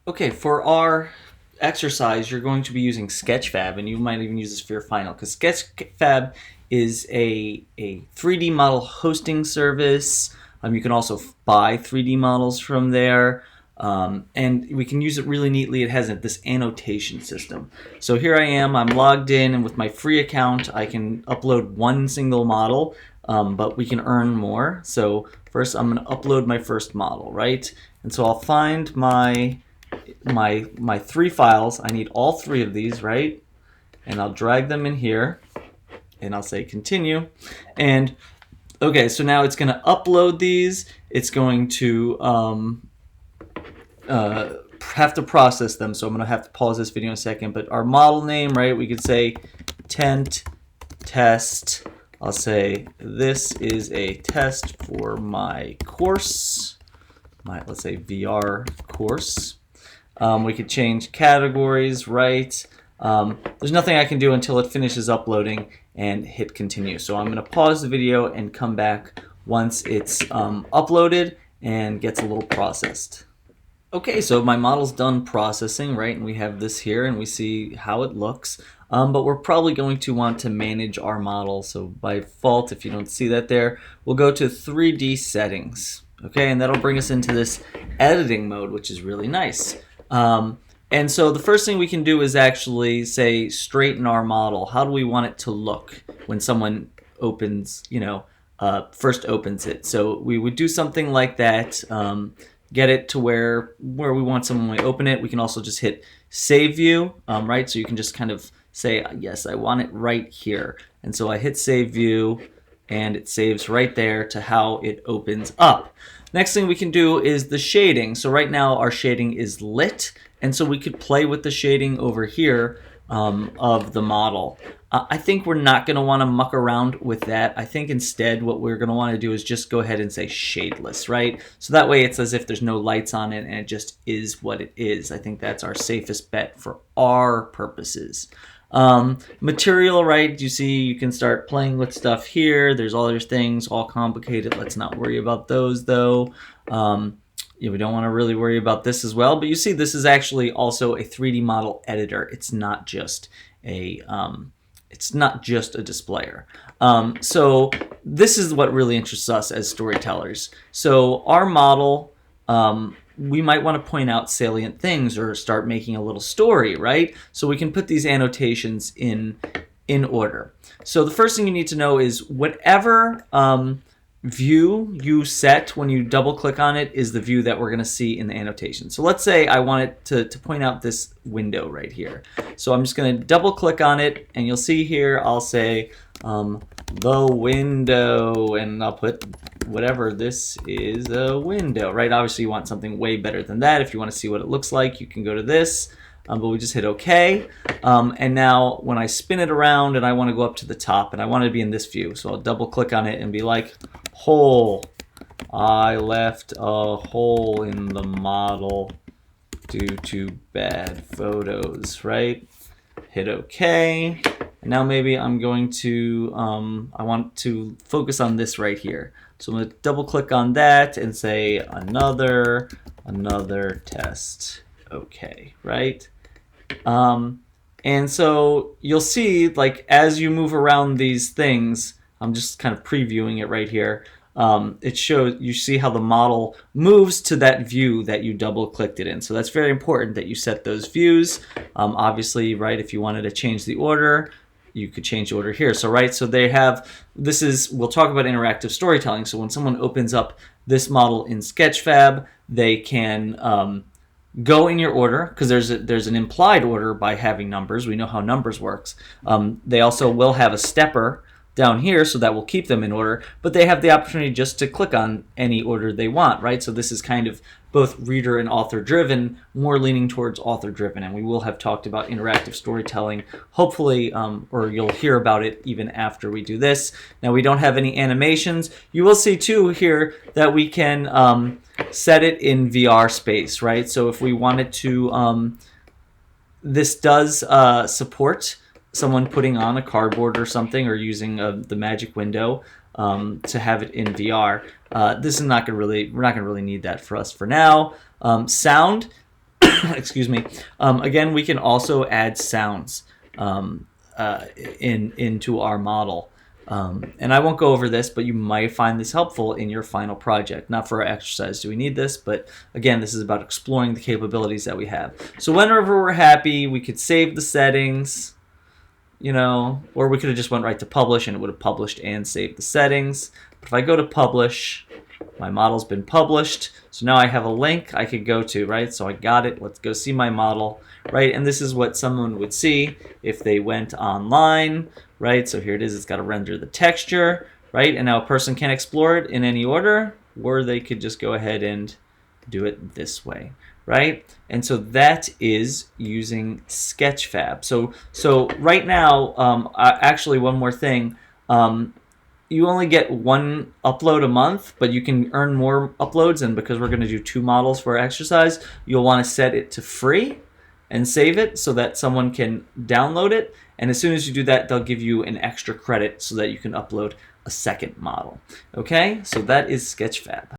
Okay, for our exercise, you're going to be using Sketchfab, and you might even use this for your final, because Sketchfab is a 3D model hosting service. You can also buy 3D models from there, and we can use it really neatly. It has this annotation system. So here I am, I'm logged in, and with my free account, I can upload one single model, but we can earn more. So first, I'm going to upload my first model, right? And so I'll find my three files. I need all three of these, right? And I'll drag them in here, and I'll say continue. And okay, so now it's going to upload these. It's going to have to process them, so I'm going to have to pause this video in a second. But our model name, right? We could say tent test. I'll say this is a test for my course. Let's say VR course. We could change categories, right? There's nothing I can do until it finishes uploading and hit continue. So I'm going to pause the video and come back once it's uploaded and gets a little processed. Okay, so my model's done processing, right? And we have this here and we see how it looks. But we're probably going to want to manage our model. So by default, if you don't see that there, we'll go to 3D settings. Okay, and that'll bring us into this editing mode, which is really nice. And so the first thing we can do is actually say straighten our model. How do we want it to look when someone opens, first opens it? So we would do something like that, get it to where we want someone to open it. We can also just hit save view, right? So you can just kind of say, yes, I want it right here. And so I hit save view, and it saves right there to how it opens up. Next thing we can do is the shading. So right now our shading is lit, and so we could play with the shading over here of the model. I think we're not going to want to muck around with that. I think instead what we're going to want to do is just go ahead and say shadeless, right? So that way it's as if there's no lights on it and it just is what it is. I think that's our safest bet for our purposes. Material, right? You see, you can start playing with stuff here. There's all these things, all complicated. Let's not worry about those though. We don't want to really worry about this as well. But you see, this is actually also a 3D model editor. It's not just a displayer. So this is what really interests us as storytellers. So our model, we might want to point out salient things or start making a little story, right? So we can put these annotations in order. So the first thing you need to know is whatever view you set when you double click on it is the view that we're going to see in the annotation. So let's say I want it to point out this window right here. So I'm just going to double click on it, and you'll see here I'll say the window, and I'll put whatever this is, a window, right? Obviously you want something way better than that. If you want to see what it looks like, you can go to this. But we just hit OK. And now when I spin it around and I want to go up to the top and I want to be in this view, so I'll double click on it and be like, hole. I left a hole in the model due to bad photos, right? Hit OK. And now maybe I'm going to, I want to focus on this right here. So I'm going to double click on that and say another test. OK, right? And so you'll see, like, as you move around these things, I'm just kind of previewing it right here. It shows, you see how the model moves to that view that you double clicked it in. So that's very important that you set those views. Obviously, right, if you wanted to change the order, you could change the order here. So, right, so they have, we'll talk about interactive storytelling. So when someone opens up this model in Sketchfab, they can go in your order, because there's an implied order by having numbers. We know how numbers works. They also will have a stepper down here, so that will keep them in order, but they have the opportunity just to click on any order they want, right? So this is kind of both reader and author driven, more leaning towards author driven, and we will have talked about interactive storytelling, hopefully, or you'll hear about it even after we do this. Now we don't have any animations. You will see too here that we can set it in VR space, right? So if we wanted to, this does support someone putting on a cardboard or something, or using the magic window to have it in VR. This is not going to really, we're not going to really need that for us for now. Sound, excuse me. Again, we can also add sounds into our model. And I won't go over this, but you might find this helpful in your final project. Not for our exercise do we need this, but again, this is about exploring the capabilities that we have. So whenever we're happy, we could save the settings, you know, or we could have just went right to publish and it would have published and saved the settings. But if I go to publish, my model's been published. So now I have a link I could go to, right? So I got it. Let's go see my model, right? And this is what someone would see if they went online, right? So here it is. It's got to render the texture, right? And now a person can explore it in any order, or they could just go ahead and do it this way, right? And so that is using Sketchfab. So right now, actually one more thing. You only get one upload a month, but you can earn more uploads. And because we're going to do 2 models for our exercise, you'll want to set it to free and save it so that someone can download it. And as soon as you do that, they'll give you an extra credit so that you can upload a second model. Okay, so that is Sketchfab.